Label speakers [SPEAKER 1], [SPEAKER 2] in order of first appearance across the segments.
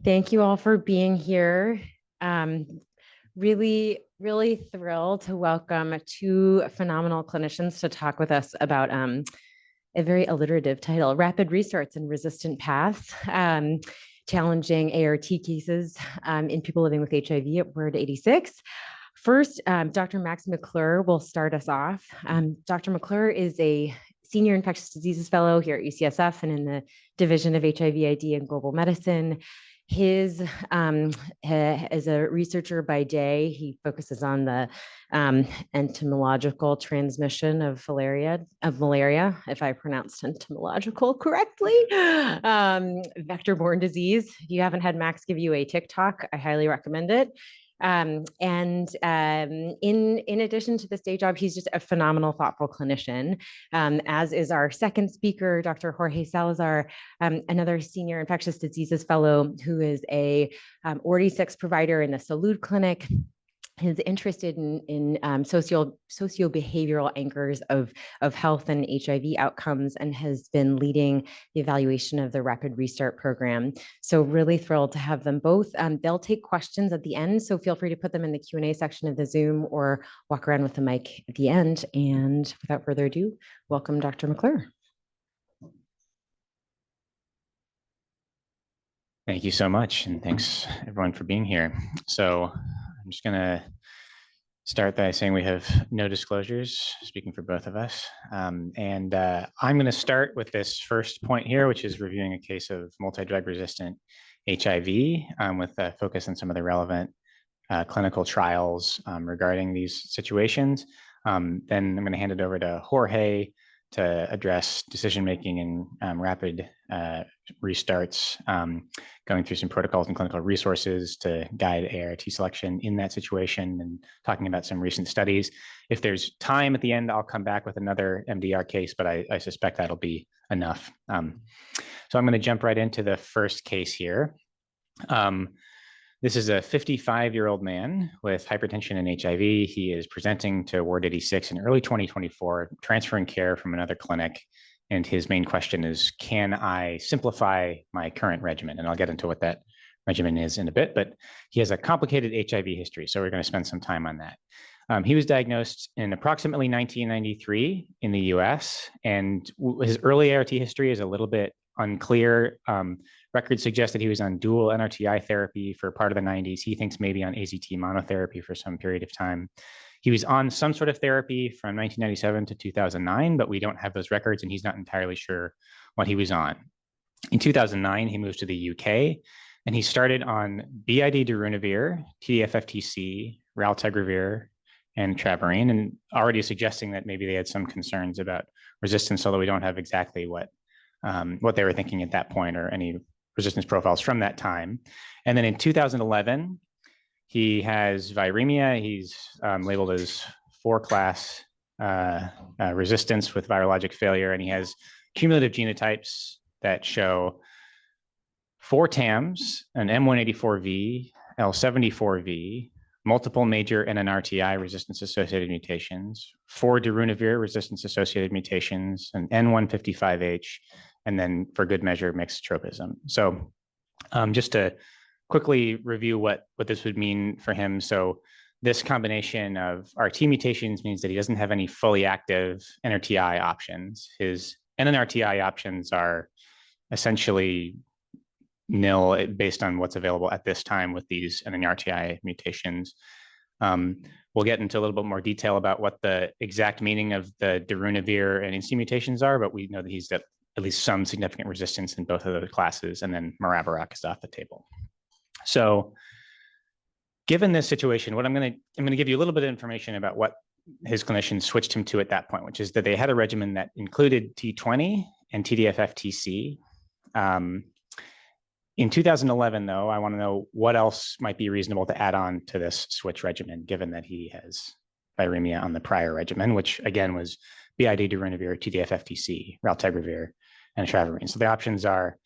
[SPEAKER 1] Thank you all for being here. Really thrilled to welcome two phenomenal clinicians to talk with us about a very alliterative title, Rapid Restarts and Resistant Paths, challenging ART cases in people living with HIV at Word 86. First, Dr. Max McClure will start us off. Dr. McClure is a Senior Infectious Diseases Fellow here at UCSF and in the Division of HIV/ID and Global Medicine. His as a researcher by day, he focuses on the entomological transmission of malaria, if I pronounced entomological correctly, vector-borne disease. If you haven't had Max give you a TikTok, I highly recommend it. In addition to this day job, he's just a phenomenal, thoughtful clinician, as is our second speaker, Dr. Jorge Salazar, another senior infectious diseases fellow who is a ORD6 provider in the Salud Clinic. He's interested in socio-behavioral anchors of health and HIV outcomes and has been leading the evaluation of the Rapid Restart program. So really thrilled to have them both. They'll take questions at the end, so feel free to put them in the Q&A section of the Zoom or walk around with the mic at the end. And without further ado, welcome Dr. McClure.
[SPEAKER 2] Thank you so much, and thanks everyone for being here. So I'm just going to start by saying we have no disclosures, speaking for both of us. I'm going to start with this first point here, which is reviewing a case of multi-drug resistant HIV with a focus on some of the relevant clinical trials regarding these situations. Then I'm going to hand it over to Jorge to address decision-making and rapid restarts, going through some protocols and clinical resources to guide ART selection in that situation and talking about some recent studies. If there's time at the end, I'll come back with another MDR case, but I suspect that'll be enough. So I'm going to jump right into the first case here. This is a 55-year-old man with hypertension and HIV. He is presenting to Ward 86 in early 2024, transferring care from another clinic. And his main question is, can I simplify my current regimen? And I'll get into what that regimen is in a bit, but he has a complicated HIV history, so we're going to spend some time on that. He was diagnosed in approximately 1993 in the US, and his early ART history is a little bit unclear. Records suggest that he was on dual NRTI therapy for part of the 90s. He thinks maybe on AZT monotherapy for some period of time. He was on some sort of therapy from 1997 to 2009, but we don't have those records, and he's not entirely sure what he was on. In 2009, he moved to the UK, and he started on BID darunavir, TDF-FTC, raltegravir, and travarine, and already suggesting that maybe they had some concerns about resistance, although we don't have exactly what they were thinking at that point or any resistance profiles from that time. And then in 2011, he has viremia. He's labeled as 4-class resistance with virologic failure, and he has cumulative genotypes that show 4 TAMs, an M184V, L74V, multiple major NNRTI resistance-associated mutations, 4 darunavir resistance-associated mutations, an N155H, and then for good measure, mixed tropism. So just to quickly review what this would mean for him. So this combination of RT mutations means that he doesn't have any fully active NRTI options. His NNRTI options are essentially nil based on what's available at this time with these NNRTI mutations. We'll get into a little bit more detail about what the exact meaning of the darunavir and INSTI mutations are, but we know that he's at least some significant resistance in both of those classes, and then Maraviroc is off the table. So given this situation, what I'm going to give you a little bit of information about what his clinicians switched him to at that point, which is that they had a regimen that included T20 and TDF-FTC. In 2011, though, I want to know what else might be reasonable to add on to this switch regimen, given that he has viremia on the prior regimen, which again was BID darunavir, TDF-FTC, raltegravir, and travarine. So the options are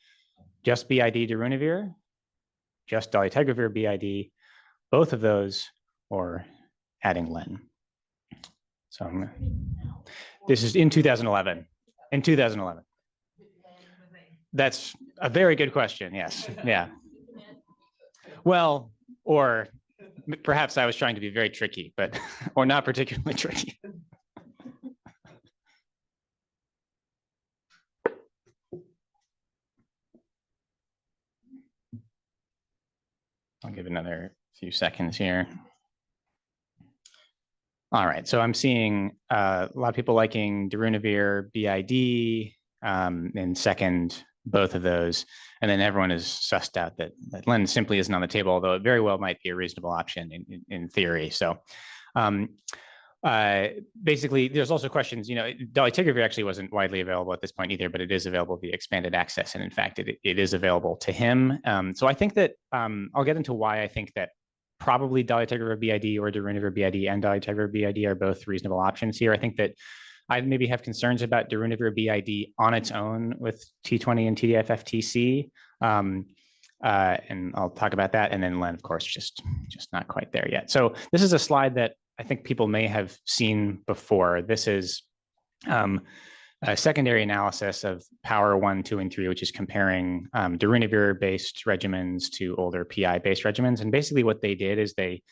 [SPEAKER 2] just BID darunavir, just dolutegravir BID, both of those, or adding len. So this is in 2011. In 2011. That's a very good question. Yes. Yeah. Well, or perhaps I was trying to be very tricky, but or not particularly tricky. I'll give another few seconds here. All right, so I'm seeing a lot of people liking darunavir BID, and second, both of those. And then everyone is sussed out that len simply isn't on the table, although it very well might be a reasonable option in theory. So basically, there's also questions, dolutegravir actually wasn't widely available at this point either, but it is available via expanded access. And in fact, it is available to him. So I think that I'll get into why I think that probably dolutegravir BID or darunavir BID and dolutegravir BID are both reasonable options here. I think that I maybe have concerns about darunavir BID on its own with T20 and TDF-FTC. And I'll talk about that. And then len, of course, just not quite there yet. So this is a slide that I think people may have seen before. This is a secondary analysis of Power 1, 2, and 3, which is comparing darunavir-based regimens to older PI-based regimens. And basically what they did is they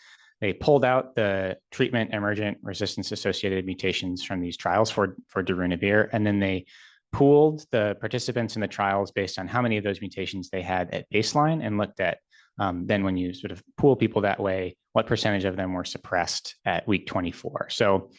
[SPEAKER 2] pulled out the treatment emergent resistance-associated mutations from these trials for darunavir, and then they pooled the participants in the trials based on how many of those mutations they had at baseline, and looked at then when you sort of pool people that way, what percentage of them were suppressed at week 24. So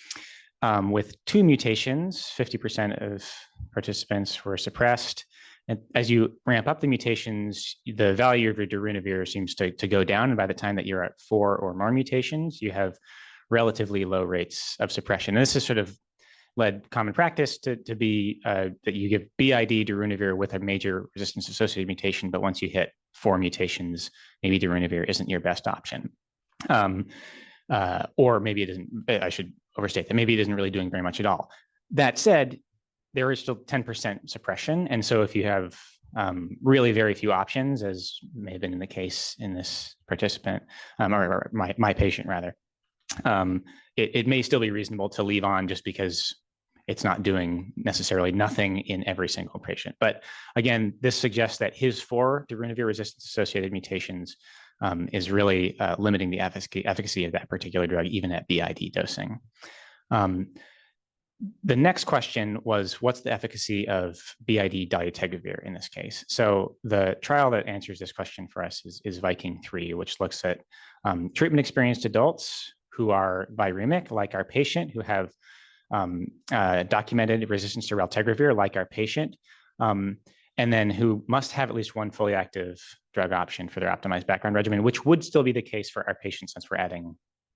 [SPEAKER 2] with 2 mutations, 50% of participants were suppressed. And as you ramp up the mutations, the value of your darunavir seems to go down. And by the time that you're at 4 or more mutations, you have relatively low rates of suppression. And this has sort of led common practice to be that you give BID darunavir with a major resistance-associated mutation, but once you hit 4 mutations, maybe darunavir isn't your best option. Or maybe it isn't, I should overstate that, maybe it isn't really doing very much at all. That said, there is still 10% suppression. And so if you have really very few options, as may have been in the case in this participant, or my patient rather, it may still be reasonable to leave on just because it's not doing necessarily nothing in every single patient. But again, this suggests that his 4 darunavir resistance-associated mutations is really limiting the efficacy of that particular drug, even at BID dosing. The next question was, what's the efficacy of BID dolutegravir in this case? So the trial that answers this question for us is Viking 3, which looks at treatment-experienced adults who are viremic, like our patient, who have documented resistance to raltegravir, like our patient, and then who must have at least one fully active drug option for their optimized background regimen, which would still be the case for our patients since we're adding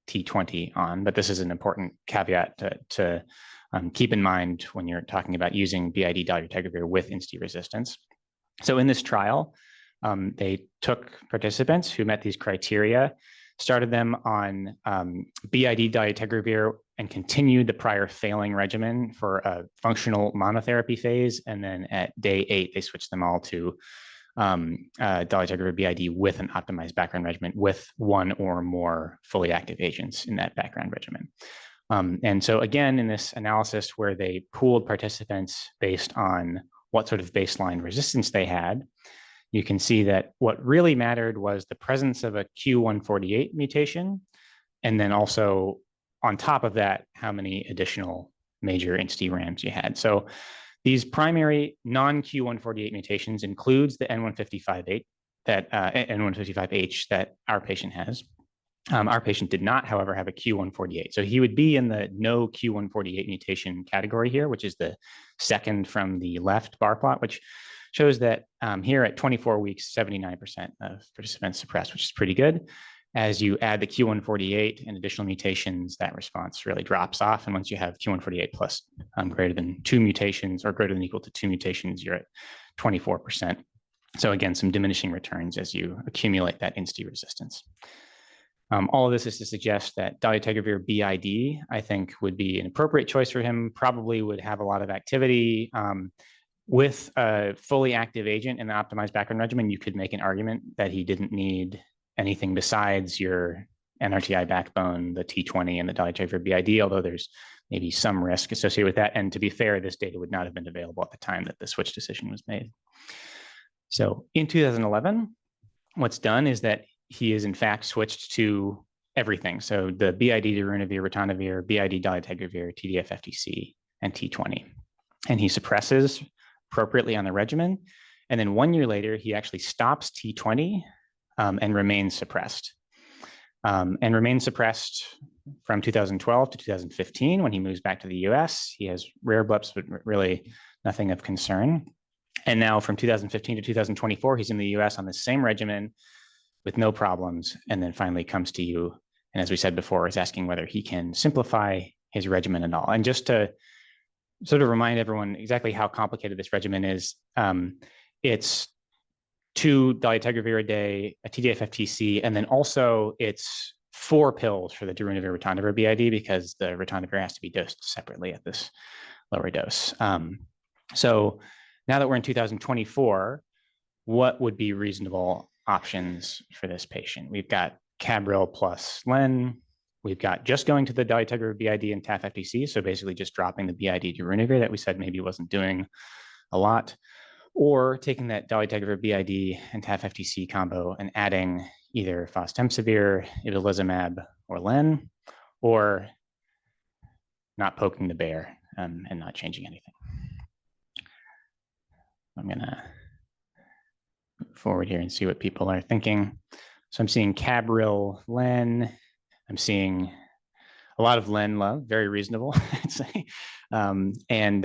[SPEAKER 2] T20 on. But this is an important caveat to keep in mind when you're talking about using BID dolutegravir with INSTI resistance. So in this trial, they took participants who met these criteria, started them on BID dolutegravir, and continued the prior failing regimen for a functional monotherapy phase. And then at day 8, they switched them all to dolutegravir BID with an optimized background regimen with 1 or more fully active agents in that background regimen. And so again, in this analysis where they pooled participants based on what sort of baseline resistance they had, you can see that what really mattered was the presence of a Q148 mutation, and then also on top of that, how many additional major INSTI RAMs you had. So these primary non-Q148 mutations includes the N155H that our patient has. Our patient did not, however, have a Q148. So he would be in the no Q148 mutation category here, which is the second from the left bar plot, which shows that here at 24 weeks, 79% of participants suppressed, which is pretty good. As you add the Q148 and additional mutations, that response really drops off. And once you have Q148 plus greater than 2 mutations or greater than equal to 2 mutations, you're at 24%. So again, some diminishing returns as you accumulate that INSTI resistance. All of this is to suggest that dolutegravir BID, I think, would be an appropriate choice for him, probably would have a lot of activity. With a fully active agent in the optimized background regimen, you could make an argument that he didn't need anything besides your NRTI backbone, the T20 and the dolutegravir BID, although there's maybe some risk associated with that. And to be fair, this data would not have been available at the time that the switch decision was made. So in 2011, what's done is that he is in fact switched to everything. So the BID darunavir, ritonavir, BID dolutegravir, TDF-FTC, and T20. And he suppresses appropriately on the regimen. And then 1 year later, he actually stops T20 and remains suppressed. From 2012 to 2015 when he moves back to the US. He has rare blips, but really nothing of concern. And now from 2015 to 2024, he's in the US on the same regimen with no problems, and then finally comes to you. And as we said before, is asking whether he can simplify his regimen at all. And just to sort of remind everyone exactly how complicated this regimen is, it's 2 dolutegravir a day, a TDF-FTC, and then also it's 4 pills for the darunavir ritonavir BID because the ritonavir has to be dosed separately at this lower dose. So now that we're in 2024, what would be reasonable options for this patient? We've got Cabril plus Len. We've got just going to the dolutegravir BID and TAF-FTC, so basically just dropping the BID darunavir that we said maybe wasn't doing a lot, or taking that dolutegravir BID and TAF-FTC combo and adding either fostemsavir, itolizumab, or Len, or not poking the bear and not changing anything. I'm gonna move forward here and see what people are thinking. So I'm seeing Cabril, Len. I'm seeing a lot of Len love, very reasonable, I'd say. And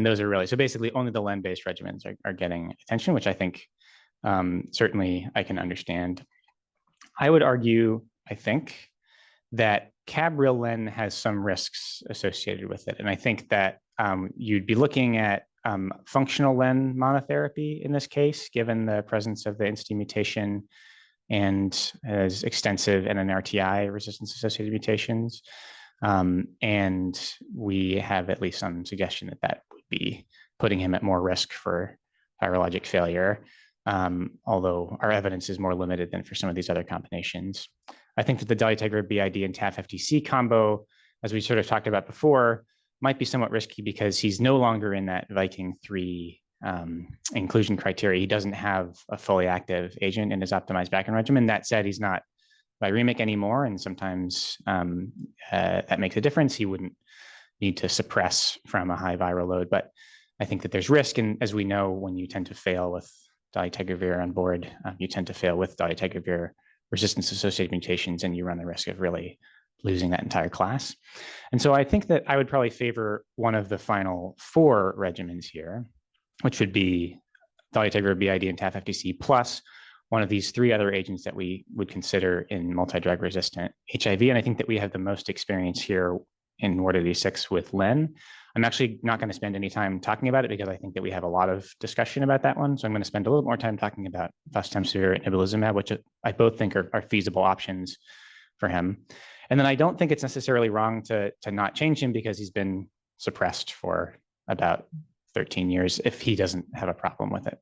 [SPEAKER 2] those are really, so basically only the Len-based regimens are getting attention, which I think certainly I can understand. I would argue, I think, that Cabril Len has some risks associated with it. And I think that you'd be looking at functional Len monotherapy in this case, given the presence of the INSTI mutation and as extensive NNRTI resistance associated mutations. And we have at least some suggestion that that would be putting him at more risk for virologic failure, although our evidence is more limited than for some of these other combinations. I think that the dolutegravir BID and TAF-FTC combo, as we sort of talked about before, might be somewhat risky because he's no longer in that Viking 3 inclusion criteria. He doesn't have a fully active agent in his optimized background regimen. That said, he's not viremic anymore, and sometimes that makes a difference. He wouldn't need to suppress from a high viral load, but I think that there's risk, and as we know, when you tend to fail with dolutegravir on board, you tend to fail with dolutegravir resistance-associated mutations, and you run the risk of really losing that entire class. And so I think that I would probably favor one of the final 4 regimens here, which would be dolutegravir BID and TAF-FTC plus one of these 3 other agents that we would consider in multi-drug resistant HIV. And I think that we have the most experience here in Ward 86 with Len. I'm actually not going to spend any time talking about it because I think that we have a lot of discussion about that one. So I'm going to spend a little more time talking about fostemsavir and ibalizumab, which I both think are feasible options for him. And then I don't think it's necessarily wrong to not change him because he's been suppressed for about 13 years if he doesn't have a problem with it.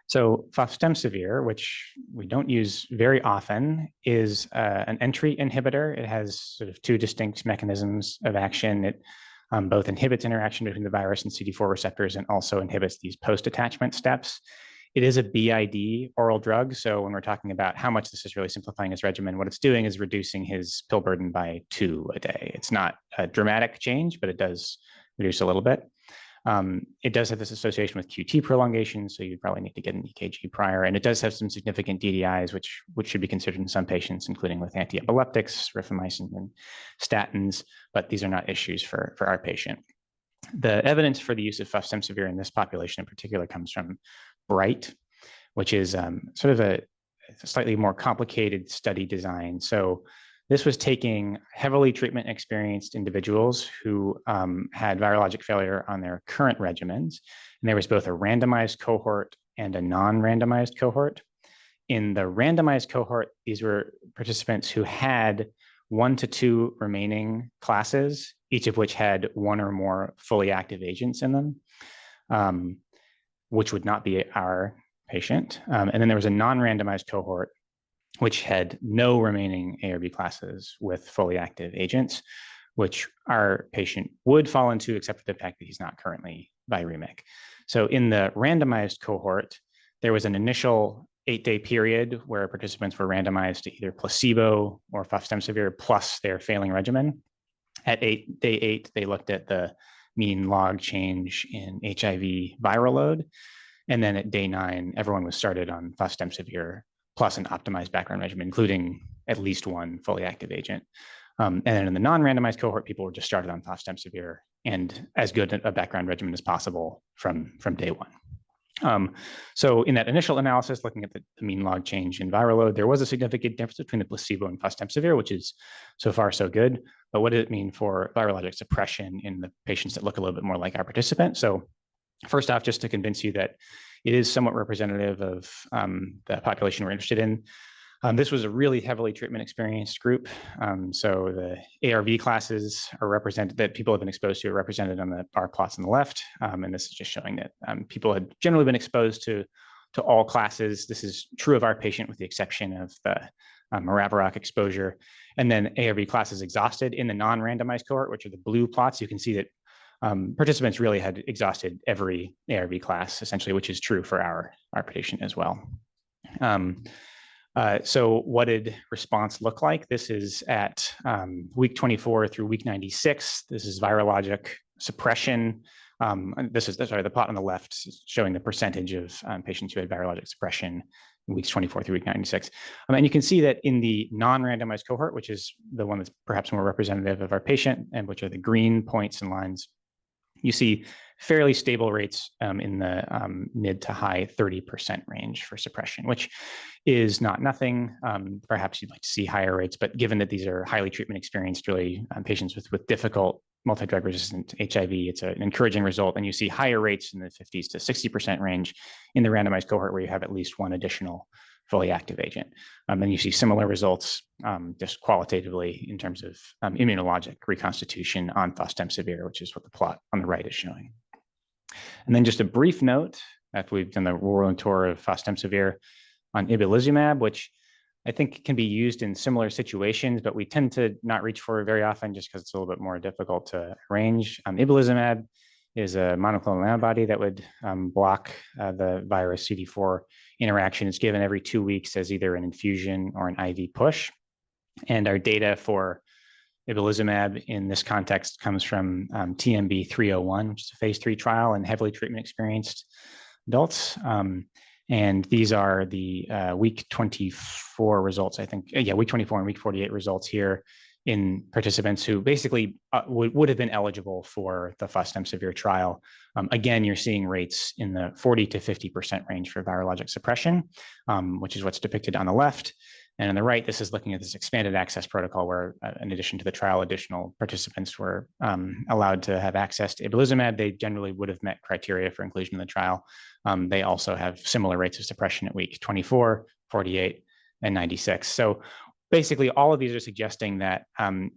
[SPEAKER 2] So fostemsavir, which we don't use very often, is an entry inhibitor. It has sort of 2 distinct mechanisms of action. It both inhibits interaction between the virus and CD4 receptors and also inhibits these post-attachment steps. It is a BID oral drug. So when we're talking about how much this is really simplifying his regimen, what it's doing is reducing his pill burden by 2 a day. It's not a dramatic change, but it does reduce a little bit. It does have this association with QT prolongation, so you'd probably need to get an EKG prior, and it does have some significant DDIs, which should be considered in some patients, including with anti-epileptics, rifamycin, and statins, but these are not issues for our patient. The evidence for the use of fostemsavir in this population in particular comes from BRIGHT, which is sort of a slightly more complicated study design. So this was taking heavily treatment experienced individuals who had virologic failure on their current regimens. And there was both a randomized cohort and a non-randomized cohort. In the randomized cohort, these were participants who had 1 to 2 remaining classes, each of which had 1 or more fully active agents in them, which would not be our patient. And then there was a non-randomized cohort which had no remaining A or B classes with fully active agents, which our patient would fall into, except for the fact that he's not currently viremic. So in the randomized cohort, there was an initial 8-day period where participants were randomized to either placebo or fostemsavir plus their failing regimen. At day 8, they looked at the mean log change in HIV viral load. And then at day 9, everyone was started on fostemsavir plus an optimized background regimen, including at least one fully active agent. And then in the non-randomized cohort, people were just started on fostemsavir and as good a background regimen as possible from day 1. So in that initial analysis, looking at the mean log change in viral load, there was a significant difference between the placebo and fostemsavir, which is so far so good. But what did it mean for virologic suppression in the patients that look a little bit more like our participant? So first off, just to convince you that it is somewhat representative of the population we're interested in. This was a really heavily treatment experienced group. So the ARV classes are represented, that people have been exposed to, are represented on the bar plots on the left. And this is just showing that people had generally been exposed to all classes. This is true of our patient with the exception of the Maraviroc exposure. And then ARV classes exhausted in the non-randomized cohort, which are the blue plots. You can see that participants really had exhausted every ARV class, essentially, which is true for our patient as well. So what did response look like? This is at week 24 through week 96. This is virologic suppression. This is the plot on the left showing the percentage of patients who had virologic suppression in weeks 24 through week 96. And you can see that in the non-randomized cohort, which is the one that's perhaps more representative of our patient, and which are the green points and lines, you see fairly stable rates in the mid to high 30% range for suppression, which is not nothing. Perhaps you'd like to see higher rates, but given that these are highly treatment experienced, really patients with difficult multi-drug resistant HIV, it's an encouraging result. And you see higher rates in the 50s to 60% range in the randomized cohort where you have at least one additional fully active agent. And you see similar results just qualitatively in terms of immunologic reconstitution on fostemsavir, which is what the plot on the right is showing. And then just a brief note, after we've done the whirlwind tour of fostemsavir, on ibalizumab, which I think can be used in similar situations, but we tend to not reach for it very often just because it's a little bit more difficult to arrange. Ibalizumab is a monoclonal antibody that would block the virus CD4 interaction. It's given every 2 weeks as either an infusion or an IV push. And our data for ibalizumab in this context comes from TMB 301, which is a phase 3 trial in heavily treatment experienced adults. And these are the week 24 results, I think. Yeah, week 24 and week 48 results here in participants who basically would have been eligible for the fostemsavir trial. Again, you're seeing rates in the 40 to 50% range for virologic suppression, which is what's depicted on the left. And on the right, this is looking at this expanded access protocol where, in addition to the trial, additional participants were allowed to have access to ibalizumab. They generally would have met criteria for inclusion in the trial. They also have similar rates of suppression at week 24, 48, and 96. So basically, all of these are suggesting that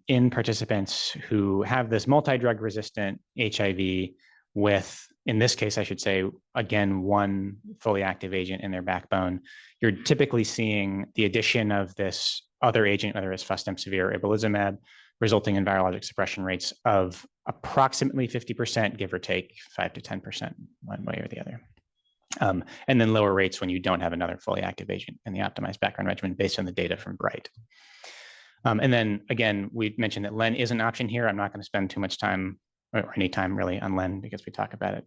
[SPEAKER 2] in participants who have this multi-drug resistant HIV with, in this case, I should say, again, one fully active agent in their backbone, you're typically seeing the addition of this other agent, whether it's fostemsavir or ibalizumab, resulting in virologic suppression rates of approximately 50%, give or take 5 to 10%, one way or the other. And then lower rates when you don't have another fully active agent in the optimized background regimen based on the data from BRIGHT. And then again, we mentioned that LEN is an option here. I'm not going to spend too much time or any time really on LEN because we talk about it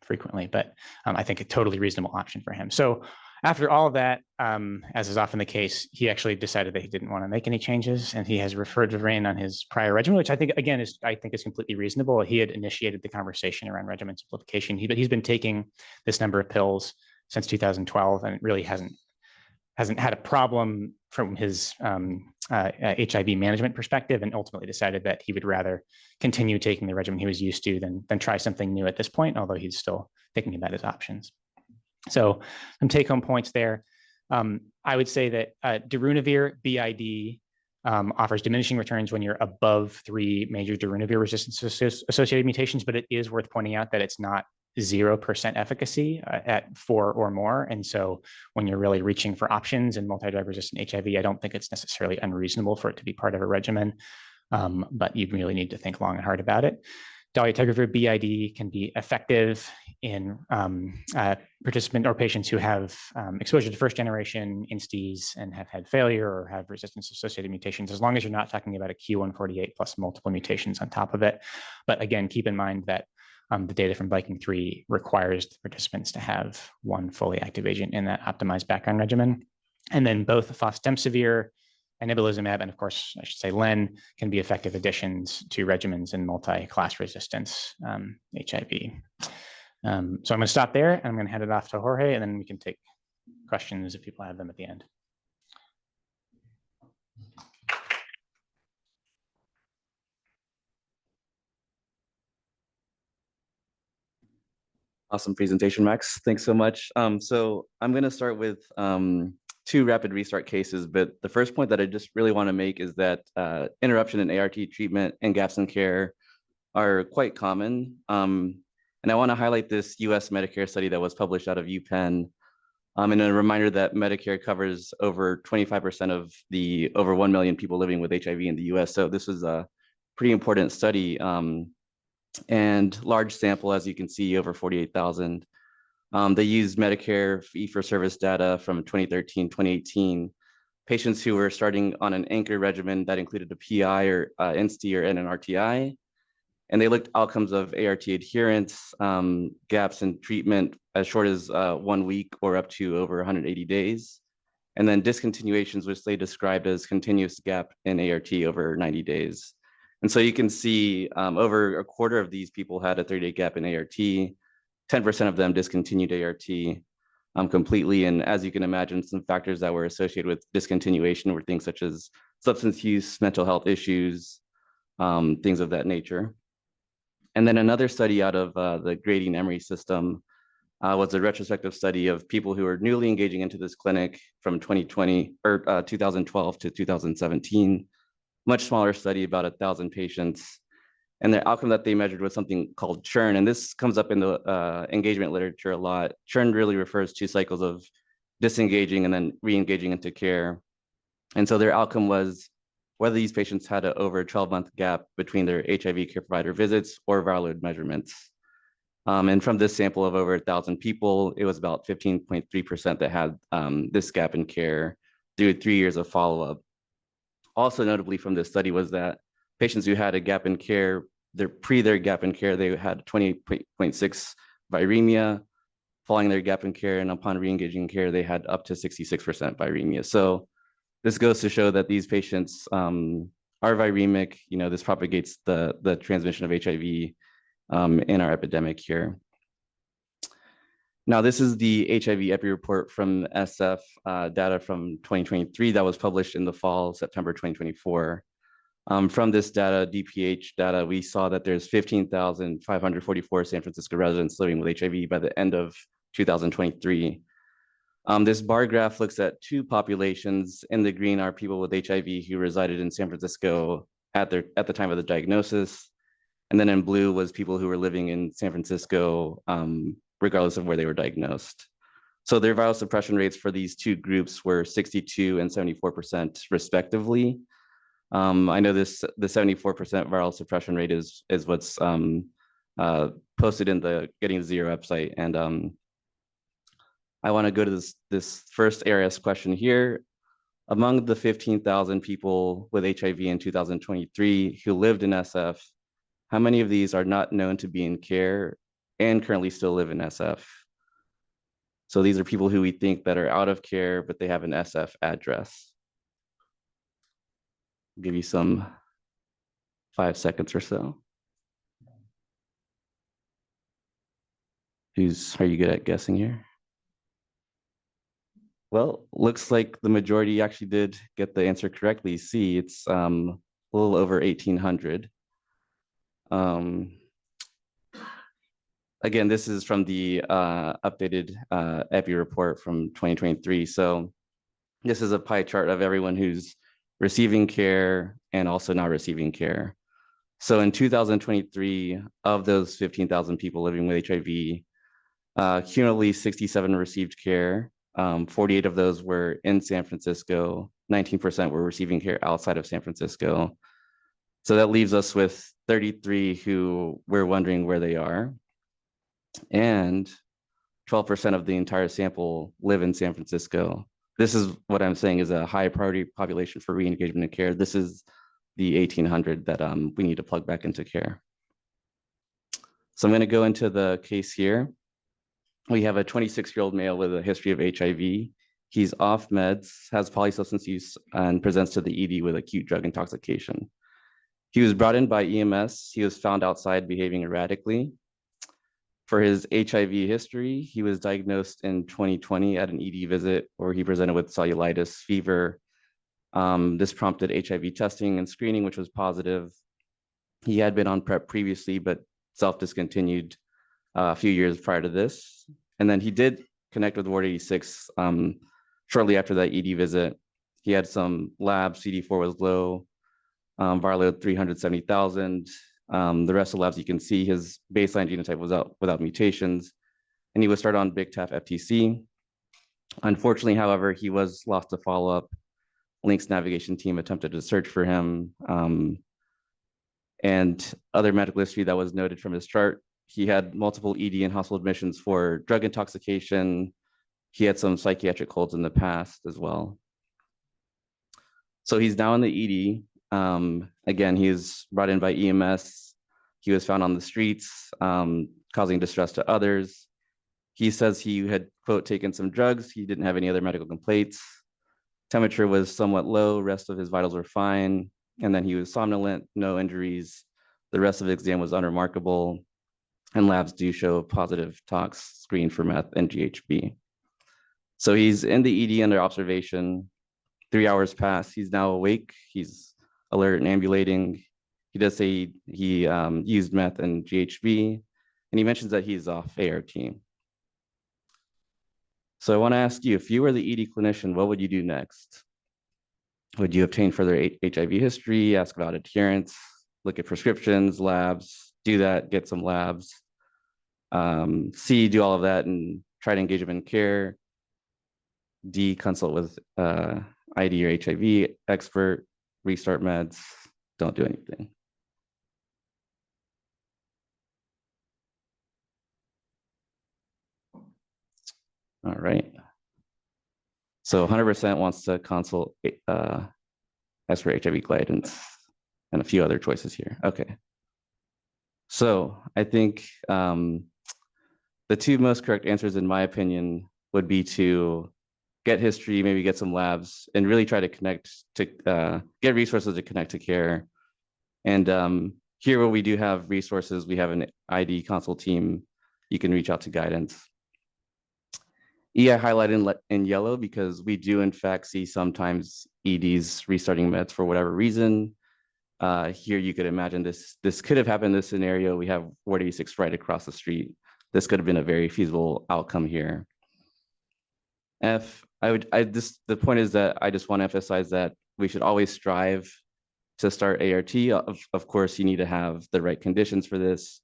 [SPEAKER 2] frequently, but I think a totally reasonable option for him. So after all of that, as is often the case, he actually decided that he didn't want to make any changes, and he has referred to remain on his prior regimen, which I think, again, is completely reasonable. He had initiated the conversation around regimen simplification, but he's been taking this number of pills since 2012, and it really hasn't had a problem from his HIV management perspective, and ultimately decided that he would rather continue taking the regimen he was used to than try something new at this point, although he's still thinking about his options. So some take-home points there. I would say that darunavir BID offers diminishing returns when you're above 3 major darunavir resistance associated mutations, but it is worth pointing out that it's not 0% efficacy at 4 or more. And so when you're really reaching for options in multi-drug resistant HIV, I don't think it's necessarily unreasonable for it to be part of a regimen, but you really need to think long and hard about it. dolutegravir BID can be effective in participant or patients who have exposure to first generation INSTIs and have had failure or have resistance associated mutations, as long as you're not talking about a Q148 plus multiple mutations on top of it. But again, keep in mind that the data from Viking 3 requires the participants to have one fully active agent in that optimized background regimen. And then both fostemsavir and ibalizumab, and of course, I should say len, can be effective additions to regimens in multi-class resistance HIV. So I'm going to stop there, and I'm going to hand it off to Jorge, and then we can take questions if people have them at the end.
[SPEAKER 3] Awesome presentation, Max. Thanks so much. So I'm going to start with two rapid restart cases, but the first point that I just really want to make is that interruption in ART treatment and gaps in care are quite common. And I want to highlight this US Medicare study that was published out of UPenn. And a reminder that Medicare covers over 25% of the over 1 million people living with HIV in the US. So this was a pretty important study. And large sample, as you can see, over 48,000. They used Medicare fee-for-service data from 2013, 2018. Patients who were starting on an anchor regimen that included a PI or INSTI or NNRTI. And they looked outcomes of ART adherence, gaps in treatment as short as 1 week or up to over 180 days. And then discontinuations, which they described as continuous gap in ART over 90 days. And so you can see over a quarter of these people had a 30-day gap in ART. 10% of them discontinued ART completely. And as you can imagine, some factors that were associated with discontinuation were things such as substance use, mental health issues, things of that nature. And then another study out of the grading Emory system was a retrospective study of people who were newly engaging into this clinic from 2012 to 2017. Much smaller study, about 1,000 patients. And the outcome that they measured was something called churn. And this comes up in the engagement literature a lot. Churn really refers to cycles of disengaging and then re-engaging into care. And so their outcome was whether these patients had an over 12-month gap between their HIV care provider visits or viral load measurements. And from this sample of over 1,000 people, it was about 15.3% that had this gap in care through 3 years of follow-up. Also notably from this study was that patients who had a gap in care, their gap in care, they had 28.6 viremia. Following their gap in care and upon re-engaging care, they had up to 66% viremia. So this goes to show that these patients are viremic. You know, this propagates the transmission of HIV in our epidemic here. Now, this is the HIV epi report from SF data from 2023 that was published in the fall, September 2024. From this data, DPH data, we saw that there's 15,544 San Francisco residents living with HIV by the end of 2023. This bar graph looks at two populations. In the green are people with HIV who resided in San Francisco at the time of the diagnosis. And then in blue was people who were living in San Francisco regardless of where they were diagnosed. So their viral suppression rates for these two groups were 62 and 74% respectively. I know the 74% viral suppression rate is what's posted in the Getting to Zero website. And I want to go to this first ARS question here. Among the 15,000 people with HIV in 2023 who lived in SF, how many of these are not known to be in care and currently still live in SF? So these are people who we think that are out of care, but they have an SF address. I'll give you some 5 seconds or so. Are you good at guessing here? Well, looks like the majority actually did get the answer correctly. C, it's a little over 1,800. Again, this is from the updated EPI report from 2023. So this is a pie chart of everyone who's receiving care and also not receiving care. So in 2023, of those 15,000 people living with HIV, cumulatively 67 received care. 48 of those were in San Francisco. 19% were receiving care outside of San Francisco. So that leaves us with 33 who we're wondering where they are. And 12% of the entire sample live in San Francisco. This is what I'm saying is a high priority population for re-engagement in care. This is the 1,800 that we need to plug back into care. So I'm going to go into the case here. We have a 26-year-old male with a history of HIV. He's off meds, has polysubstance use, and presents to the ED with acute drug intoxication. He was brought in by EMS. He was found outside behaving erratically. For his HIV history, he was diagnosed in 2020 at an ED visit where he presented with cellulitis, fever. This prompted HIV testing and screening, which was positive. He had been on PrEP previously, but self-discontinued a few years prior to this. And then he did connect with Ward 86 shortly after that ED visit. He had some labs, CD4 was low, viral load 370,000. The rest of the labs, you can see his baseline genotype was out without mutations, and he was started on Big TAF FTC. Unfortunately, however, he was lost to follow-up. Link's navigation team attempted to search for him, and other medical history that was noted from his chart. He had multiple ED and hospital admissions for drug intoxication. He had some psychiatric holds in the past as well. So he's now in the ED. Again, he was brought in by EMS. He was found on the streets, causing distress to others. He says he had, quote, taken some drugs. He didn't have any other medical complaints. Temperature was somewhat low. Rest of his vitals were fine. And then he was somnolent, no injuries. The rest of the exam was unremarkable. And labs do show positive tox screen for meth and GHB. So he's in the ED under observation. 3 hours pass. He's now awake. He's alert and ambulating. He does say he used meth and GHB, and he mentions that he's off ART. So I want to ask you, if you were the ED clinician, what would you do next? Would you obtain further HIV history, ask about adherence, look at prescriptions, labs, do that, get some labs, C, do all of that and try to engage him in care, D, consult with ID or HIV expert, restart meds, don't do anything. All right. So 100% wants to consult as for HIV guidance and a few other choices here. Okay. So I think the two most correct answers, in my opinion, would be to get history, maybe get some labs, and really try to connect to get resources to connect to care. And here where we do have resources, we have an ID consult team. You can reach out to guidance. E, I highlighted in yellow because we do in fact see sometimes EDs restarting meds for whatever reason. Here you could imagine this could have happened in this scenario. We have Ward 86 right across the street. This could have been a very feasible outcome here. F, the point is that I just want to emphasize that we should always strive to start ART. Of course, you need to have the right conditions for this,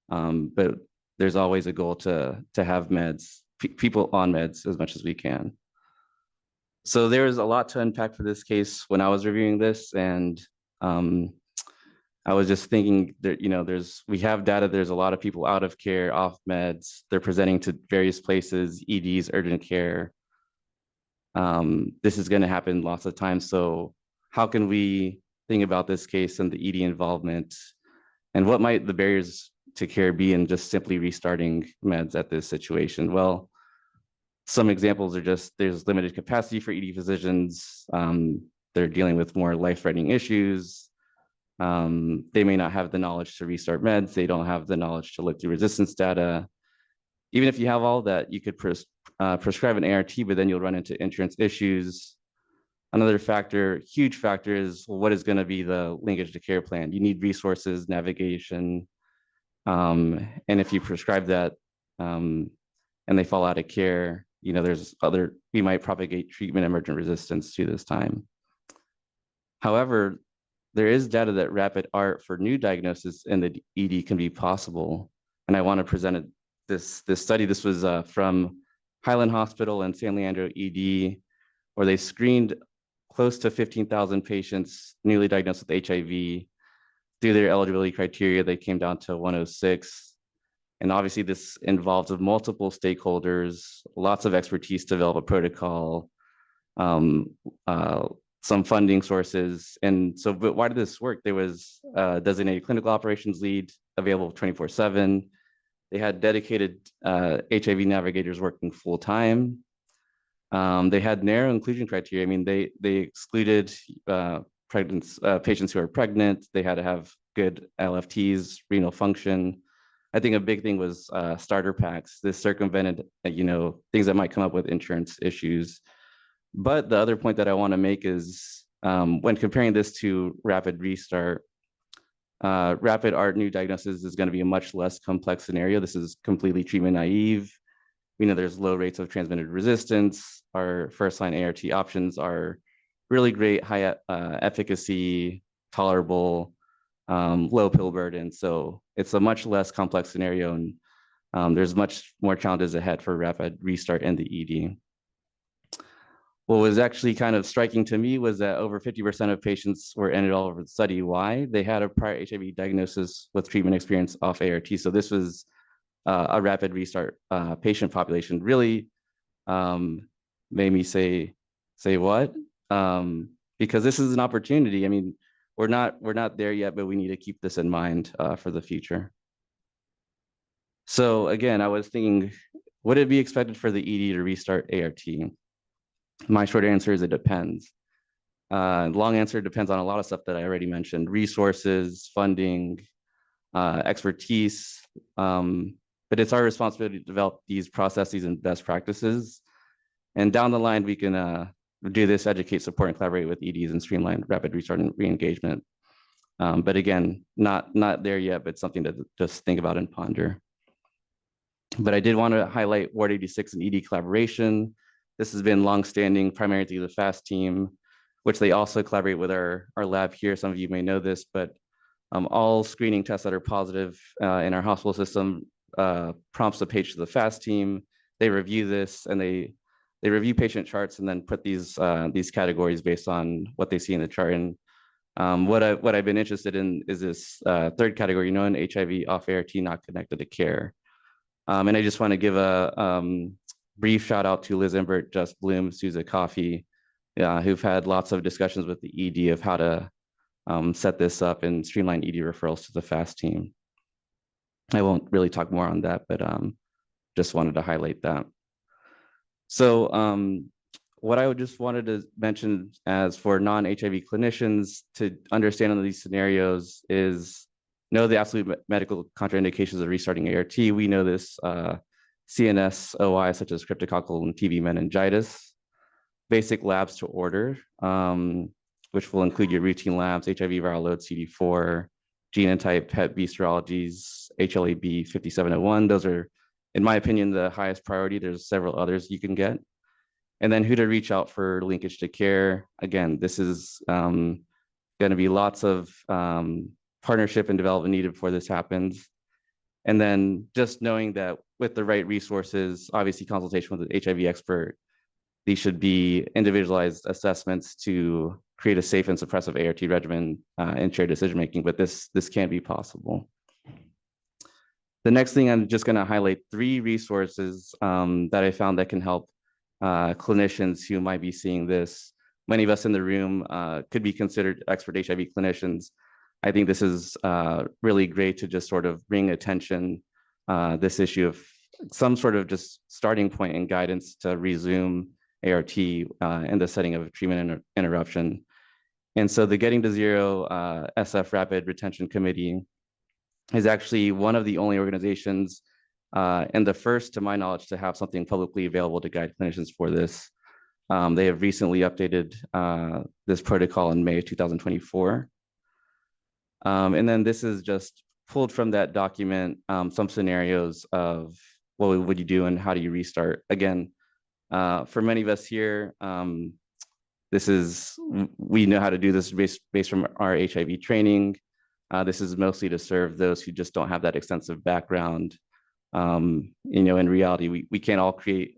[SPEAKER 3] but there's always a goal to have meds, people on meds as much as we can. So there was a lot to unpack for this case when I was reviewing this, and I was just thinking that, you know, we have data, there's a lot of people out of care, off meds, they're presenting to various places, EDs, urgent care. This is going to happen lots of times. So how can we think about this case and the ED involvement, and what might the barriers to care be in just simply restarting meds at this situation? Well, some examples are just there's limited capacity for ED physicians. They're dealing with more life-threatening issues. They may not have the knowledge to restart meds. They don't have the knowledge to look through resistance data. Even if you have all that, you could prescribe an ART, but then you'll run into insurance issues. Another factor, huge factor, is what is going to be the linkage to care plan? You need resources, navigation, and if you prescribe that and they fall out of care, you know, we might propagate treatment emergent resistance to this time. However, there is data that rapid ART for new diagnosis in the ED can be possible, and I want to present this study. This was from Highland Hospital and San Leandro ED, where they screened close to 15,000 patients newly diagnosed with HIV. through their eligibility criteria, they came down to 106. And obviously this involves multiple stakeholders, lots of expertise to develop a protocol, um, some funding sources. And so, but why did this work? There was a designated clinical operations lead available 24/7. They had dedicated HIV navigators working full time. They had narrow inclusion criteria. I mean, they excluded patients who are pregnant. They had to have good LFTs, renal function. I think a big thing was starter packs. This circumvented, things that might come up with insurance issues. But the other point that I want to make is when comparing this to rapid restart, rapid ART new diagnosis is going to be a much less complex scenario. This is completely treatment naive. We know there's low rates of transmitted resistance. Our first line ART options are really great, high efficacy, tolerable, low pill burden. So it's a much less complex scenario, and there's much more challenges ahead for rapid restart in the ED. What was actually kind of striking to me was that over 50% of patients were entered all over the study. Why? They had a prior HIV diagnosis with treatment experience off ART. So this was a rapid restart patient population. Really made me say what? Because this is an opportunity. I mean, we're not there yet, but we need to keep this in mind for the future. So again, I was thinking, would it be expected for the ED to restart ART? My short answer is it depends. Long answer depends on a lot of stuff that I already mentioned: resources, funding, expertise. But it's our responsibility to develop these processes and best practices. And down the line, we can do this, educate, support, and collaborate with EDs and streamline rapid restart and re-engagement. But again, not there yet, but something to just think about and ponder. But I did want to highlight Ward 86 and ED collaboration. This has been longstanding, primarily through the FAST team, which they also collaborate with our lab here. Some of you may know this, but all screening tests that are positive in our hospital system prompts the patient to the FAST team. They review this and they review patient charts and then put these categories based on what they see in the chart. And what I've been interested in is this third category, known HIV off ART not connected to care. And I just want to give a brief shout out to Liz Imbert, Just Bloom, Sousa Coffee, who've had lots of discussions with the ED of how to set this up and streamline ED referrals to the FAST team. I won't really talk more on that, but just wanted to highlight that. So what I just wanted to mention as for non-HIV clinicians to understand on these scenarios is know the absolute medical contraindications of restarting ART. We know this CNS OI such as cryptococcal and TB meningitis, basic labs to order, which will include your routine labs, HIV viral load, CD4, genotype, Hep B serologies, HLA-B 5701. Those are, in my opinion, the highest priority. There's several others you can get. And then who to reach out for linkage to care. Again, this is going to be lots of partnership and development needed before this happens. And then just knowing that with the right resources, obviously consultation with an HIV expert, these should be individualized assessments to create a safe and suppressive ART regimen and shared decision-making, but this can be possible. The next thing, I'm just gonna highlight 3 resources that I found that can help clinicians who might be seeing this. Many of us in the room could be considered expert HIV clinicians. I think this is really great to just sort of bring attention this issue of some sort of just starting point and guidance to resume ART in the setting of treatment interruption. And so the Getting to Zero SF Rapid Retention Committee is actually one of the only organizations and the first, to my knowledge, to have something publicly available to guide clinicians for this. They have recently updated this protocol in May of 2024. And then this is just pulled from that document, some scenarios of what would you do and how do you restart. Again, for many of us here, we know how to do this based from our HIV training. This is mostly to serve those who just don't have that extensive background. In reality, we can't all create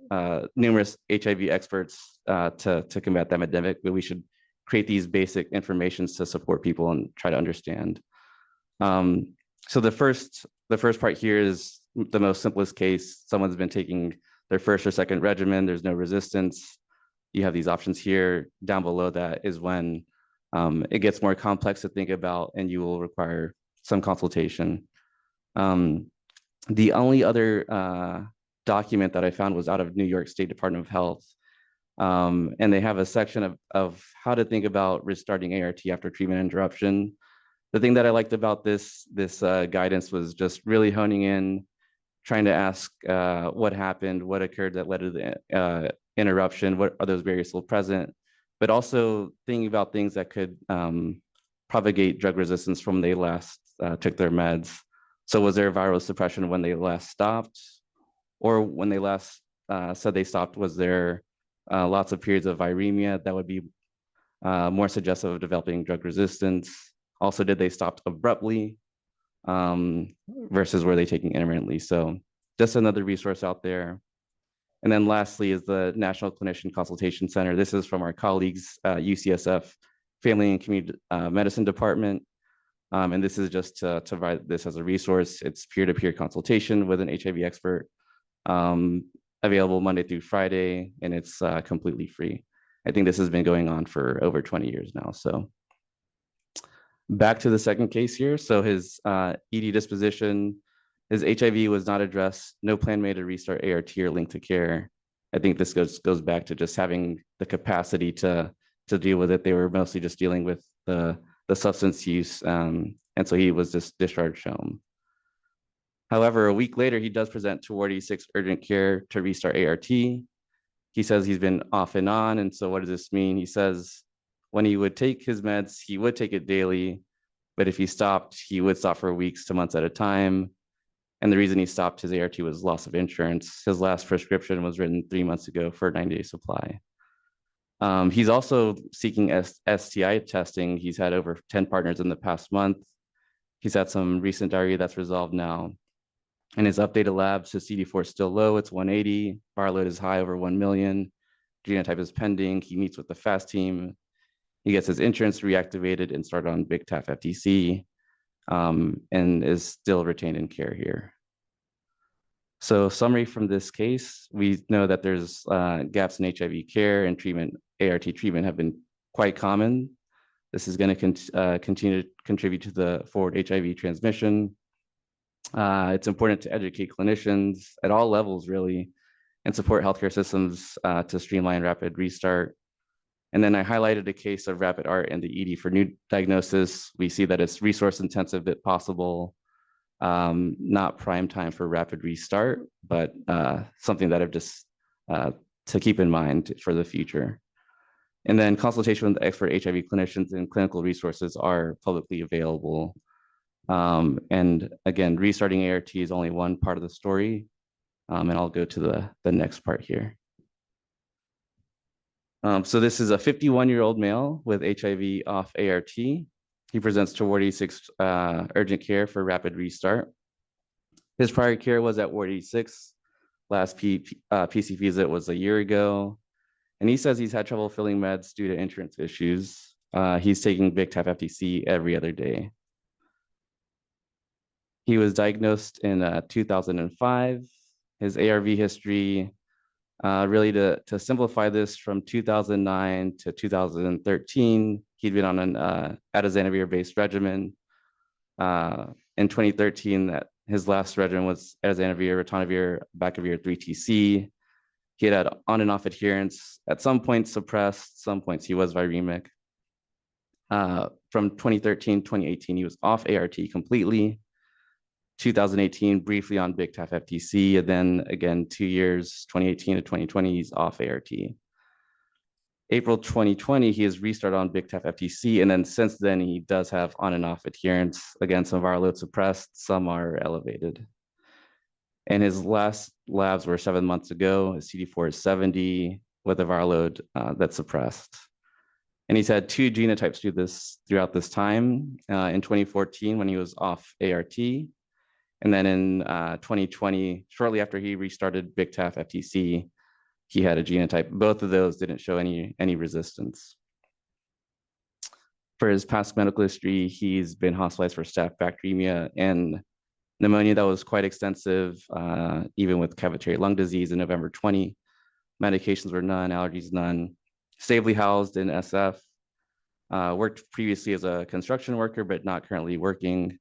[SPEAKER 3] numerous HIV experts to combat the epidemic, but we should create these basic informations to support people and try to understand. So the first part here is the most simplest case. Someone's been taking their first or second regimen. There's no resistance. You have these options here. Down below that is when it gets more complex to think about, and you will require some consultation. The only other document that I found was out of New York State Department of Health. And they have a section of how to think about restarting ART after treatment interruption. The thing that I liked about this guidance was just really honing in, trying to ask what happened, what occurred that led to the interruption, what are those barriers still present, but also thinking about things that could propagate drug resistance from when they last took their meds. So was there viral suppression when they last stopped? Or when they last said they stopped, was there lots of periods of viremia that would be more suggestive of developing drug resistance? Also, did they stop abruptly versus were they taking intermittently? So just another resource out there. And then lastly is the National Clinician Consultation Center. This is from our colleagues, UCSF Family and Community Medicine Department. And this is just to provide this as a resource. It's peer-to-peer consultation with an HIV expert, available Monday through Friday, and it's completely free. I think this has been going on for over 20 years now. So back to the second case here. So his ED disposition, his HIV was not addressed, no plan made to restart ART or link to care. I think this goes back to just having the capacity to deal with it. They were mostly just dealing with the substance use, and so he was just discharged home. However, a week later, he does present to Ward 86 urgent care to restart ART. He says he's been off and on, and so what does this mean? He says when he would take his meds, he would take it daily, but if he stopped, he would stop for weeks to months at a time. And the reason he stopped his ART was loss of insurance. His last prescription was written 3 months ago for a 90-day supply. He's also seeking STI testing. He's had over 10 partners in the past month. He's had some recent diarrhea that's resolved now. In his updated labs, his CD4 is still low, it's 180. Bar load is high, over 1 million. Genotype is pending. He meets with the FAST team. He gets his insurance reactivated and started on Big TAF FTC, and is still retained in care here. So summary from this case, we know that there's gaps in HIV care and treatment. ART treatment have been quite common. This is going to continue to contribute to the forward HIV transmission. It's important to educate clinicians at all levels, really, and support healthcare systems to streamline rapid restart. And then I highlighted a case of rapid ART in the ED for new diagnosis. We see that it's resource intensive if possible, not prime time for rapid restart, but something that I've just to keep in mind for the future. And then consultation with the expert HIV clinicians and clinical resources are publicly available. And again, restarting ART is only one part of the story. And I'll go to the next part here. So this is a 51-year-old male with HIV off ART. He presents to Ward 86 urgent care for rapid restart. His prior care was at Ward 86. Last PC visit was a year ago. And he says he's had trouble filling meds due to insurance issues. He's taking Big TAF FTC every other day. He was diagnosed in 2005. His ARV history, really to simplify this, from 2009 to 2013, he'd been on an atazanavir-based regimen. In 2013, his last regimen was atazanavir, ritonavir, bacavir, 3-TC. He had on and off adherence, at some points suppressed, some points he was viremic. From 2013, 2018, he was off ART completely. 2018, briefly on Big TAF FTC, and then again, 2 years, 2018 to 2020, he's off ART. April 2020, he has restarted on Big TAF FTC, and then since then, he does have on and off adherence. Again, some of our loads suppressed, some are elevated. And his last labs were 7 months ago. His CD4 is 70 with a viral load that's suppressed. And he's had 2 genotypes through throughout this time. In 2014, when he was off ART, and then in 2020, shortly after he restarted Big TAF FTC, he had a genotype. Both of those didn't show any resistance. For his past medical history, he's been hospitalized for staph bacteremia and pneumonia that was quite extensive, even with cavitary lung disease in November 20. Medications were none, allergies none. Stably housed in SF. Worked previously as a construction worker, but not currently working.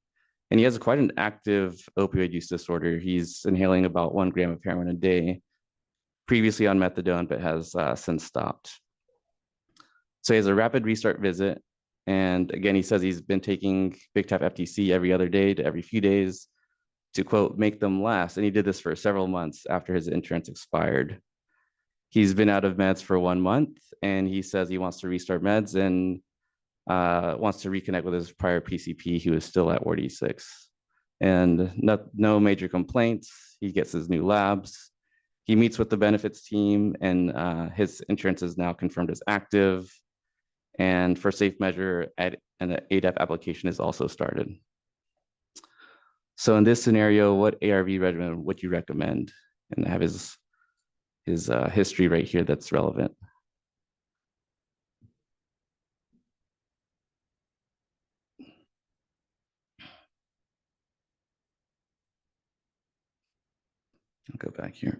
[SPEAKER 3] And he has quite an active opioid use disorder. He's inhaling about 1 gram of heroin a day, previously on methadone, but has since stopped. So he has a rapid restart visit. And again, he says he's been taking Big Tap FTC every other day to every few days to, quote, make them last. And he did this for several months after his insurance expired. He's been out of meds for 1 month, and he says he wants to restart meds and wants to reconnect with his prior PCP, who is still at Ward E6. And no major complaints. He gets his new labs. He meets with the benefits team, and his insurance is now confirmed as active. And for safe measure, an ADAP application is also started. So in this scenario, what ARV regimen would you recommend? And I have his history right here that's relevant. I'll go back here.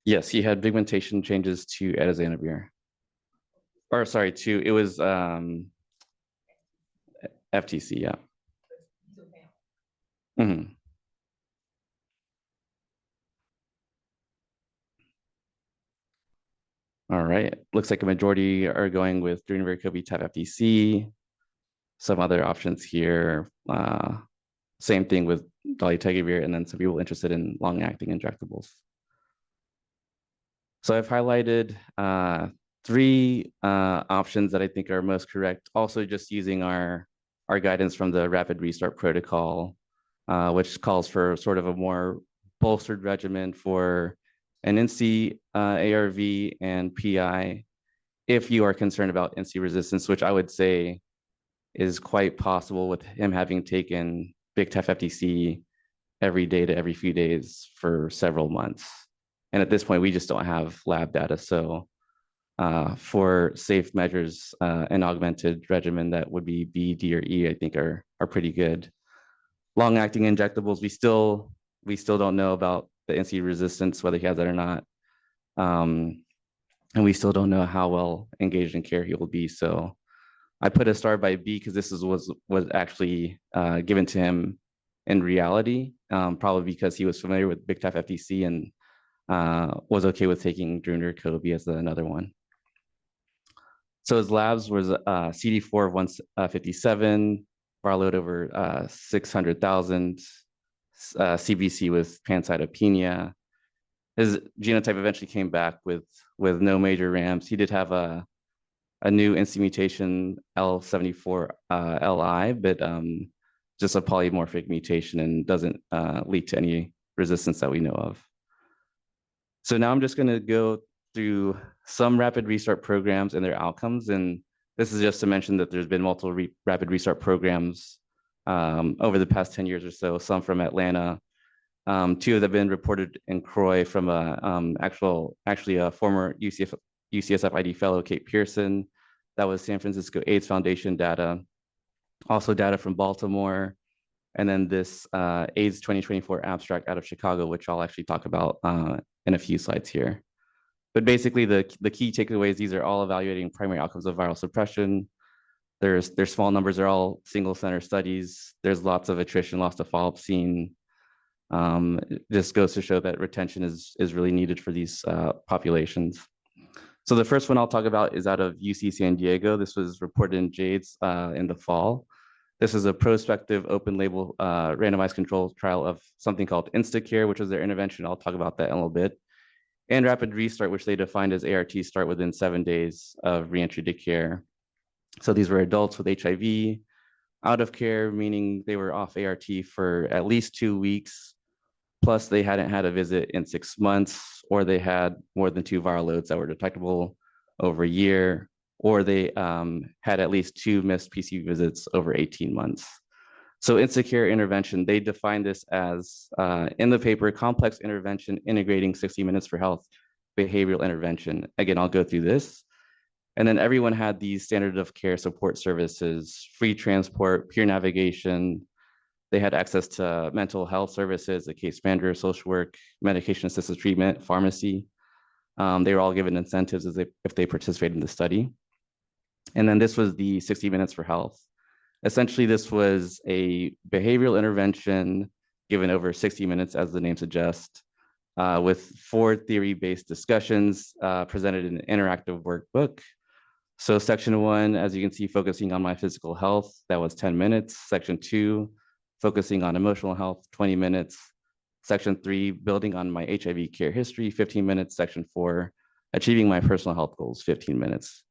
[SPEAKER 3] Yes, he had pigmentation changes to etazanavir. Or sorry, it was FTC, yeah. Mm-hmm. All right, looks like a majority are going with Drunivir type FTC. Some other options here. Same thing with dolutegravir, and then some people interested in long-acting injectables. So I've highlighted 3 options that I think are most correct. Also, just using our guidance from the rapid restart protocol, which calls for sort of a more bolstered regimen for an NC, ARV, and PI, if you are concerned about NC resistance, which I would say is quite possible with him having taken Big Tap FTC every day to every few days for several months. And at this point, we just don't have lab data. So for safe measures, an augmented regimen that would be B, D, or E, I think are pretty good. Long-acting injectables, we still don't know about the NC resistance, whether he has that or not. And we still don't know how well engaged in care he will be. So I put a star by B because this was actually given to him in reality, probably because he was familiar with Big Tap FTC and was okay with taking Drunivir as another one. So his labs was CD4 of 157, viral load over 600,000, CBC with pancytopenia. His genotype eventually came back with no major RAMs. He did have a new NC mutation L74LI, but just a polymorphic mutation and doesn't lead to any resistance that we know of. So now I'm just going to go through some rapid restart programs and their outcomes. And this is just to mention that there's been multiple rapid restart programs over the past 10 years or so, some from Atlanta. 2 of them have been reported in Croy from actually a former UCSF ID fellow, Kate Pearson. That was San Francisco AIDS Foundation data. Also data from Baltimore. And then this AIDS 2024 abstract out of Chicago, which I'll actually talk about in a few slides here. But basically the key takeaways, these are all evaluating primary outcomes of viral suppression. There's small numbers, they're all single center studies. There's lots of attrition, lots of follow-up seen. This goes to show that retention is really needed for these populations. So the first one I'll talk about is out of UC San Diego. This was reported in JADES in the fall. This is a prospective open label randomized controlled trial of something called InstaCare, which was their intervention. I'll talk about that in a little bit. And rapid restart, which they defined as ART start within 7 days of reentry to care. So these were adults with HIV, out of care, meaning they were off ART for at least 2 weeks, plus they hadn't had a visit in 6 months, or they had more than 2 viral loads that were detectable over a year, or they had at least 2 missed PCV visits over 18 months. So insecure intervention, they define this as, in the paper, complex intervention integrating 60 minutes for health behavioral intervention. Again, I'll go through this. And then everyone had these standard of care support services, free transport, peer navigation. They had access to mental health services, a case manager, social work, medication assisted treatment, pharmacy. They were all given incentives if they participated in the study. And then this was the 60 minutes for health. Essentially, this was a behavioral intervention given over 60 minutes, as the name suggests, with 4 theory-based discussions presented in an interactive workbook. So section 1, as you can see, focusing on my physical health, that was 10 minutes. Section 2, focusing on emotional health, 20 minutes. Section 3, building on my HIV care history, 15 minutes. Section 4, achieving my personal health goals, 15 minutes.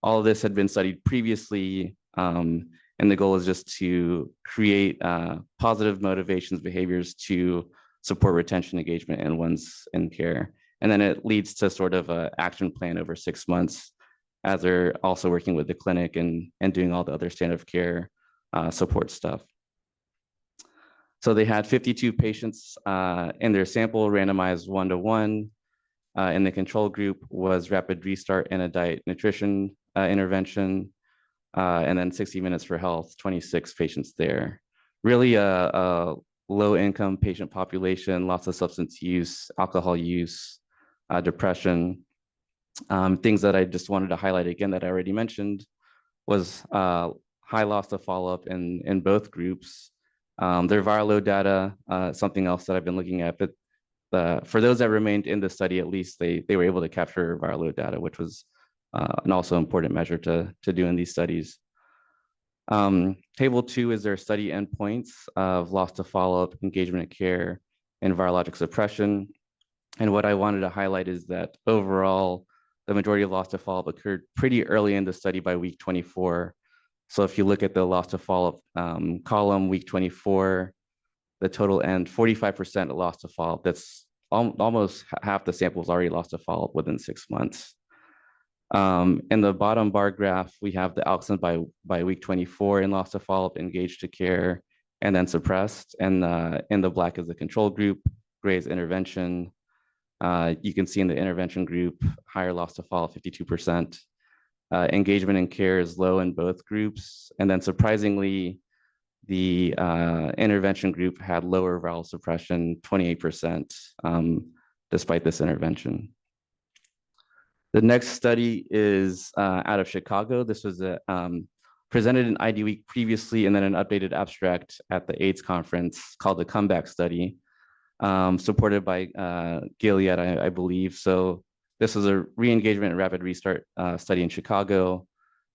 [SPEAKER 3] All of this had been studied previously, and the goal is just to create positive motivations, behaviors to support retention, engagement, and one's in care. And then it leads to sort of an action plan over 6 months, as they're also working with the clinic and doing all the other standard of care support stuff. So they had 52 patients in their sample, randomized 1-to-1. In the control group was rapid restart and a diet nutrition intervention, and then 60 minutes for health, 26 patients there. Really a low income patient population, lots of substance use, alcohol use, depression. Things that I just wanted to highlight again that I already mentioned was high loss to follow-up in both groups. Their viral load data, something else that I've been looking at, but for those that remained in the study, at least they were able to capture viral load data, which was an also important measure to do in these studies. Table 2 is their study endpoints of loss to follow-up, engagement and care, and virologic suppression. And what I wanted to highlight is that overall, the majority of loss to follow-up occurred pretty early in the study by week 24. So if you look at the loss to follow-up column, week 24, the total end, 45% loss to follow-up. That's almost half the samples already lost to follow-up within 6 months. In the bottom bar graph, we have the outcomes by week 24 in loss to follow-up, engaged to care, and then suppressed. And in the black is the control group, gray is intervention. You can see in the intervention group, higher loss to follow, 52%. Engagement and care is low in both groups. And then surprisingly, the intervention group had lower viral suppression, 28%, despite this intervention. The next study is out of Chicago. This was presented in ID Week previously, and then an updated abstract at the AIDS conference called the Comeback Study, supported by Gilead, I believe. So this is a re-engagement and rapid restart study in Chicago.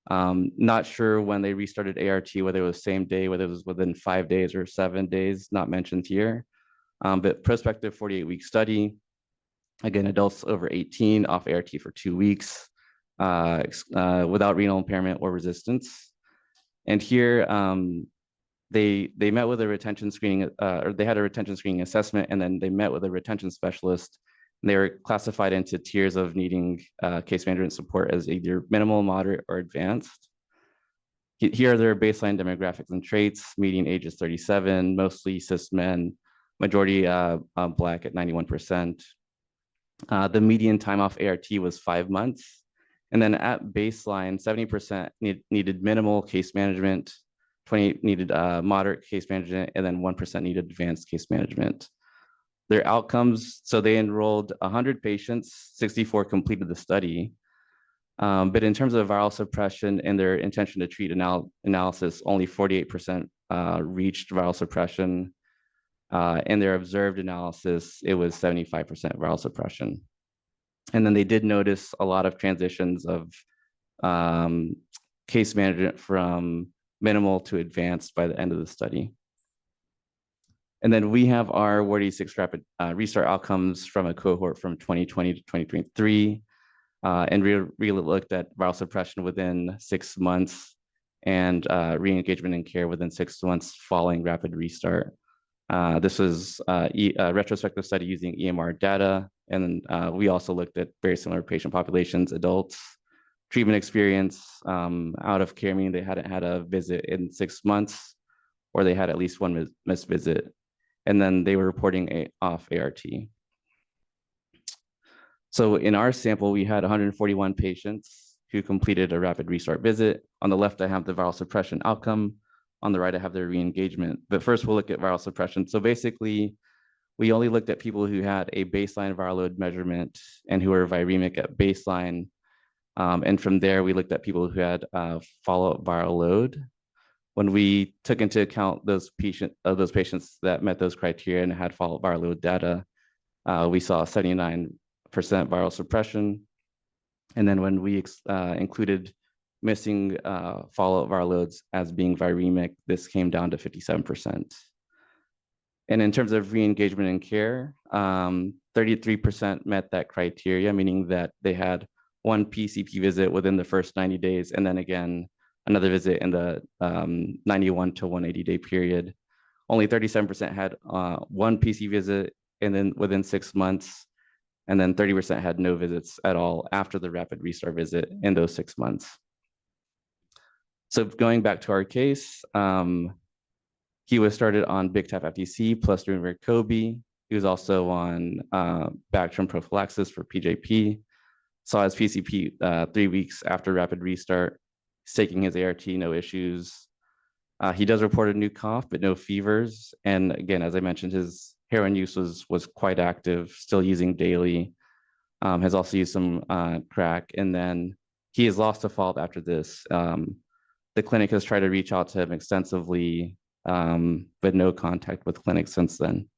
[SPEAKER 3] Not sure when they restarted ART, whether it was same day, whether it was within 5 days or 7 days, not mentioned here. But prospective 48-week study. Again, adults over 18 off ART for 2 weeks without renal impairment or resistance. And here, they met with a retention screening, or they had a retention screening assessment, and then they met with a retention specialist. And they were classified into tiers of needing case management support as either minimal, moderate, or advanced. Here are their baseline demographics and traits. Median age is 37, mostly cis men, majority Black at 91%. The median time off ART was 5 months. And then at baseline, 70% needed minimal case management, 20 needed moderate case management, and then 1% needed advanced case management. Their outcomes, so they enrolled 100 patients, 64 completed the study. But in terms of viral suppression and their intention to treat analysis, only 48% reached viral suppression. In their observed analysis, it was 75% viral suppression. And then they did notice a lot of transitions of case management from minimal to advanced by the end of the study. And then we have our Ward 86 rapid restart outcomes from a cohort from 2020 to 2023. And we really looked at viral suppression within 6 months and re-engagement in care within 6 months following rapid restart. This was a retrospective study using EMR data. And we also looked at very similar patient populations, adults, treatment experience, out of care, meaning they hadn't had a visit in 6 months, or they had at least one missed visit, and then they were reporting off ART. So in our sample, we had 141 patients who completed a rapid restart visit. On the left, I have the viral suppression outcome. On the right, I have their re-engagement. But first, we'll look at viral suppression. So basically, we only looked at people who had a baseline viral load measurement and who were viremic at baseline. And from there, we looked at people who had follow-up viral load. When we took into account those patients that met those criteria and had follow-up viral load data, we saw 79% viral suppression. And then when we included missing follow-up viral loads as being viremic, this came down to 57%. And in terms of re-engagement in care, 33% met that criteria, meaning that they had one PCP visit within the first 90 days, and then again, another visit in the 91 to 180 day period. Only 37% had one PC visit and then within 6 months, and then 30% had no visits at all after the rapid restart visit in those 6 months. So going back to our case, he was started on Big Tap FTC plus Cobi. He was also on Bactrim prophylaxis for PJP. Saw his PCP 3 weeks after rapid restart. He's taking his ART, no issues. He does report a new cough, but no fevers. And again, as I mentioned, his heroin use was quite active, still using daily. Has also used some crack. And then he has lost to follow-up after this. The clinic has tried to reach out to him extensively, but no contact with clinic since then.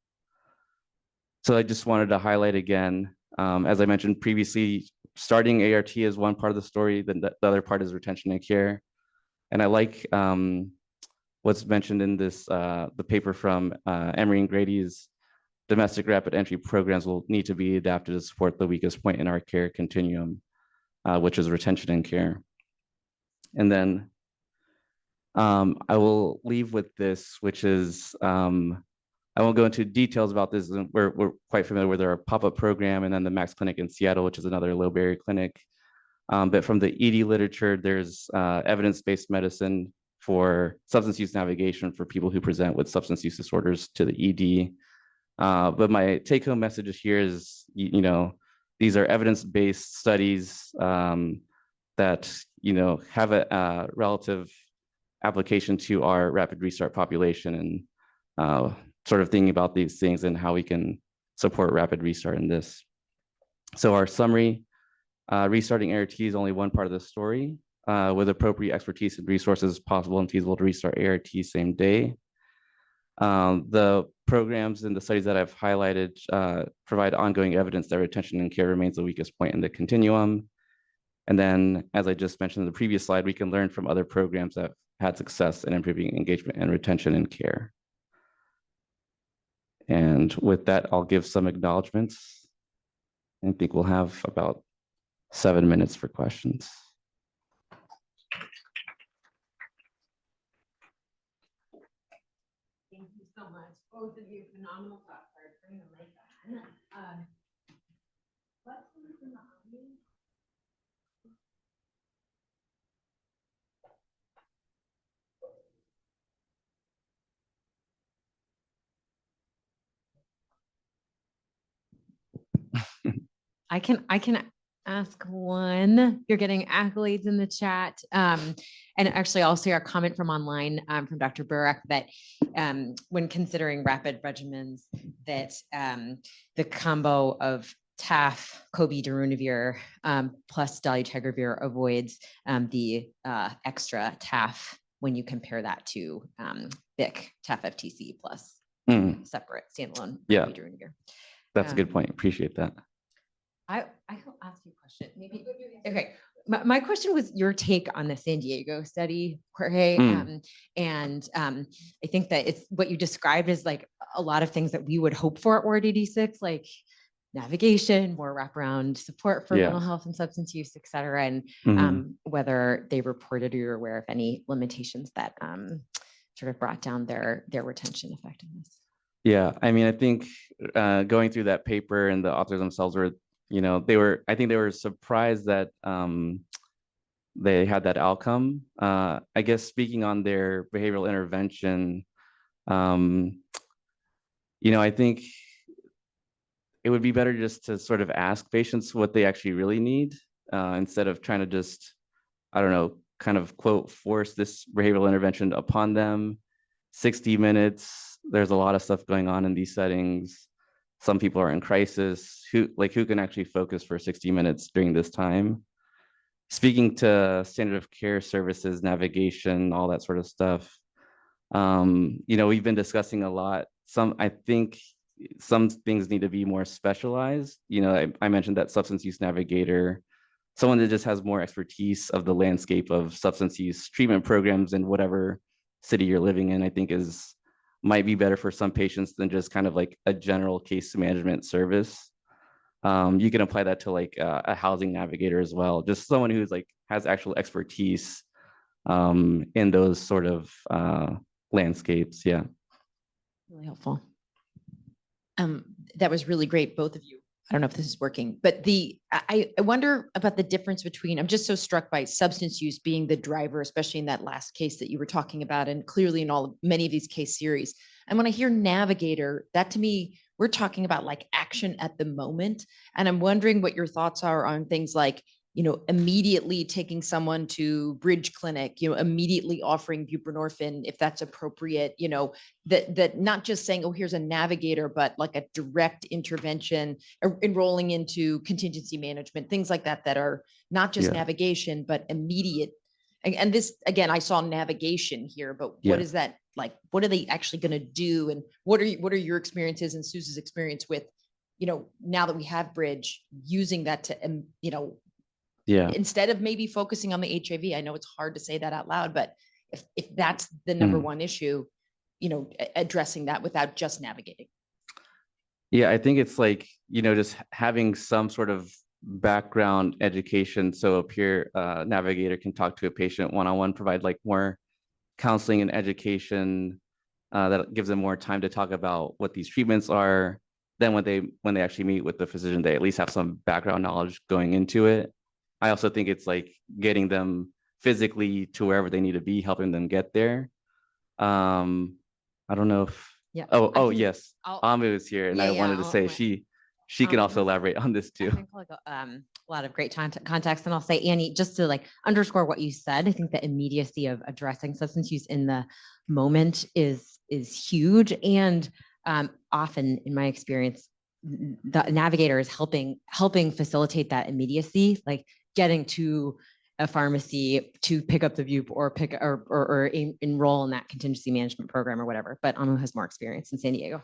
[SPEAKER 3] So I just wanted to highlight again, as I mentioned previously, starting ART is one part of the story, then the other part is retention and care. And I like what's mentioned in this, the paper from Emery and Grady's domestic rapid entry programs will need to be adapted to support the weakest point in our care continuum, which is retention and care. And then I will leave with this, which is, I won't go into details about this. We're quite familiar with our pop-up program and then the Max Clinic in Seattle, which is another low barrier clinic. But from the ED literature, there's evidence-based medicine for substance use navigation for people who present with substance use disorders to the ED. But my take-home message here is, you know, these are evidence-based studies that, you know, have a relative application to our rapid restart population, and sort of thinking about these things and how we can support rapid restart in this. So our summary, restarting ART is only one part of the story. With appropriate expertise and resources, possible and feasible to restart ART same day. The programs and the studies that I've highlighted provide ongoing evidence that retention and care remains the weakest point in the continuum. And then, as I just mentioned in the previous slide, we can learn from other programs that had success in improving engagement and retention and care. And with that, I'll give some acknowledgements. I think we'll have about 7 minutes for questions.
[SPEAKER 1] Thank you so much, both of you. Phenomenal talk. Sorry, bring the mic on. Questions in the audience? I can ask one. You're getting accolades in the chat. And actually also our comment from online from Dr. Burek that when considering rapid regimens, that the combo of TAF, Cobi, darunavir plus dolutegravir avoids the extra TAF when you compare that to BIC, TAF FTC plus separate standalone darunavir.
[SPEAKER 3] That's a good point. Appreciate that.
[SPEAKER 1] I will ask you a question. Maybe okay. My question was your take on the San Diego study, Jorge, and I think that it's what you described as like a lot of things that we would hope for at Ward 86, like navigation, more wraparound support for mental health and substance use, et cetera, and whether they reported or you're aware of any limitations that sort of brought down their retention effectiveness. Yeah, I mean, I think going through that paper and the authors themselves were, you know, I think they were surprised that they had that outcome. I guess speaking on their behavioral intervention,
[SPEAKER 3] I think it would be better just to sort of ask patients what they actually really need instead of trying to just, I don't know, kind of quote, force this behavioral intervention upon them. 60 minutes, there's a lot of stuff going on in these settings. Some people are in crisis. Who can actually focus for 60 minutes during this time? Speaking to standard of care services, navigation, all that sort of stuff. We've been discussing a lot. I think some things need to be more specialized. I mentioned that substance use navigator, someone that just has more expertise of the landscape of substance use treatment programs in whatever city you're living in, I think might be better for some patients than just kind of like a general case management service. You can apply that to like a housing navigator as well, just someone who's like has actual expertise in those sort of landscapes. Yeah.
[SPEAKER 4] Really helpful. That was really great, both of you. I don't know if this is working, but I wonder about the difference between, I'm just so struck by substance use being the driver, especially in that last case that you were talking about, and clearly in many of these case series. And when I hear navigator, that to me, we're talking about like action at the moment. And I'm wondering what your thoughts are on things like, immediately taking someone to Bridge Clinic, immediately offering buprenorphine if that's appropriate, that not just saying, oh, here's a navigator, but like a direct intervention, enrolling into contingency management, things like that are not just navigation, but immediate. And this, again, I saw navigation here, but what is that like? What are they actually going to do? And what are your experiences and Suze's experience with, now that we have Bridge, using that to, instead of maybe focusing on the HIV, I know it's hard to say that out loud, but if that's the number one issue, addressing that without just navigating.
[SPEAKER 3] Yeah, I think it's like, just having some sort of background education. So a peer navigator can talk to a patient one-on-one, provide like more counseling and education that gives them more time to talk about what these treatments are. Then when they actually meet with the physician, they at least have some background knowledge going into it. I also think it's like getting them physically to wherever they need to be, helping them get there. I don't know if, yes, Amu is here, and I wanted to say she can also elaborate on this too.
[SPEAKER 1] I think like a lot of great context, and I'll say, Annie, just to like underscore what you said, I think the immediacy of addressing substance use in the moment is huge, and often in my experience, the navigator is helping facilitate that immediacy, like getting to a pharmacy to pick up the VUP or enroll in that contingency management program or whatever. But Anu has more experience in San Diego.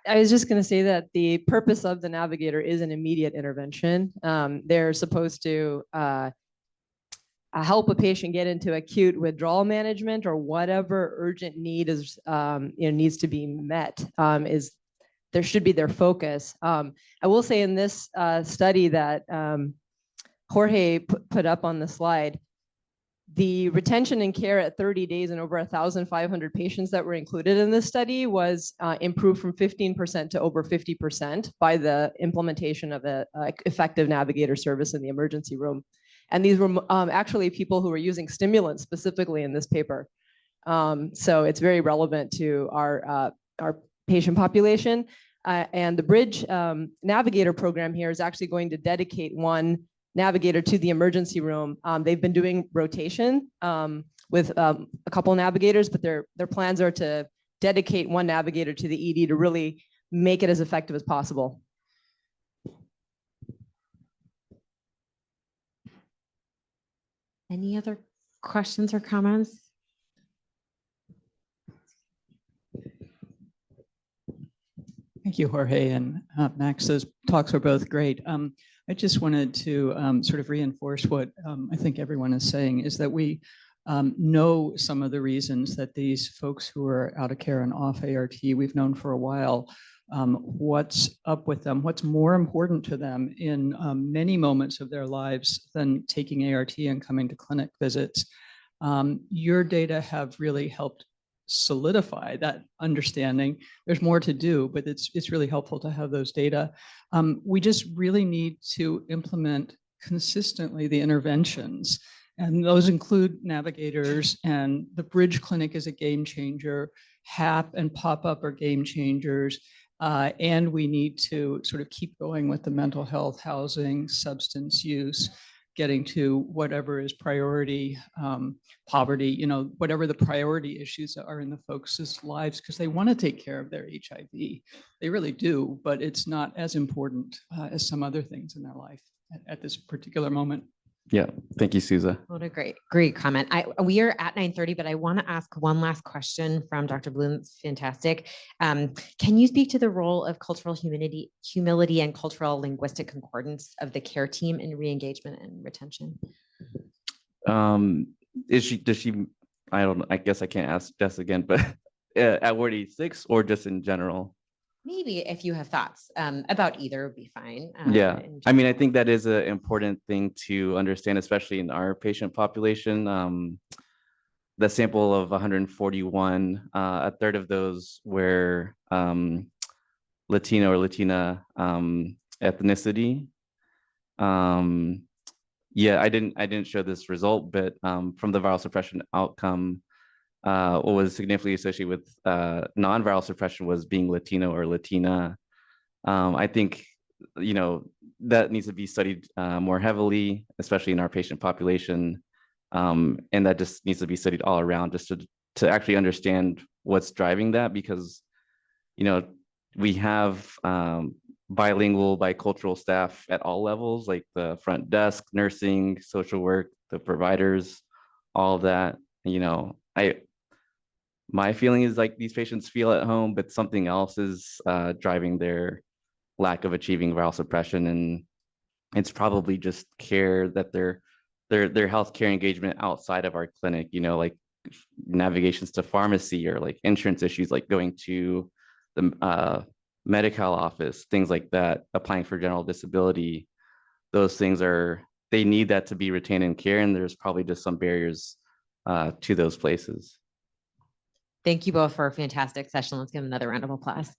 [SPEAKER 5] I was just going to say that the purpose of the navigator is an immediate intervention. They're supposed to help a patient get into acute withdrawal management or whatever urgent need is needs to be met. There should be their focus. I will say in this study that Jorge put up on the slide, the retention and care at 30 days in over 1,500 patients that were included in this study was improved from 15% to over 50% by the implementation of an effective navigator service in the emergency room. And these were actually people who were using stimulants specifically in this paper. So it's very relevant to our patient population. And the Bridge Navigator program here is actually going to dedicate one navigator to the emergency room. They've been doing rotation with a couple of navigators, but their plans are to dedicate one navigator to the ED to really make it as effective as possible.
[SPEAKER 1] Any other questions or comments?
[SPEAKER 6] Thank you, Jorge and Max. Those talks were both great. I just wanted to sort of reinforce what I think everyone is saying, is that we know some of the reasons that these folks who are out of care and off ART, we've known for a while, what's up with them, what's more important to them in many moments of their lives than taking ART and coming to clinic visits. Your data have really helped solidify that understanding. There's more to do, but it's really helpful to have those data. We just really need to implement consistently the interventions And those include navigators, and the Bridge Clinic is a game changer. HAP and pop-up are game changers. And we need to sort of keep going with the mental health, housing, substance use, getting to whatever is priority, poverty, you know, whatever the priority issues are in the folks' lives, because they want to take care of their HIV. They really do, but it's not as important as some other things in their life at this particular moment.
[SPEAKER 3] Yeah, thank you, Souza.
[SPEAKER 1] What a great comment. We are at 9:30, but I want to ask one last question from Dr. Bloom. It's fantastic. Can you speak to the role of cultural humility and cultural linguistic concordance of the care team in re-engagement and retention?
[SPEAKER 3] Does she, I don't know, I guess I can't ask Jess again, but at Ward 86 or just in general?
[SPEAKER 1] Maybe if you have thoughts about either would be fine.
[SPEAKER 3] Yeah, I mean, I think that is an important thing to understand, especially in our patient population. The sample of 141, a third of those were Latino or Latina ethnicity. Yeah, I didn't show this result, but from the viral suppression outcome, what was significantly associated with non-viral suppression was being Latino or Latina. I think, you know, that needs to be studied more heavily, especially in our patient population. And that just needs to be studied all around just to actually understand what's driving that, because, you know, we have bilingual, bicultural staff at all levels, like the front desk, nursing, social work, the providers, all of that. You know, my feeling is like these patients feel at home, but something else is driving their lack of achieving viral suppression, and it's probably just care that their healthcare engagement outside of our clinic, you know, like navigations to pharmacy or like insurance issues, like going to the Medi-Cal office, things like that, applying for general disability. Those things they need that to be retained in care, and there's probably just some barriers to those places.
[SPEAKER 1] Thank you both for a fantastic session. Let's give them another round of applause.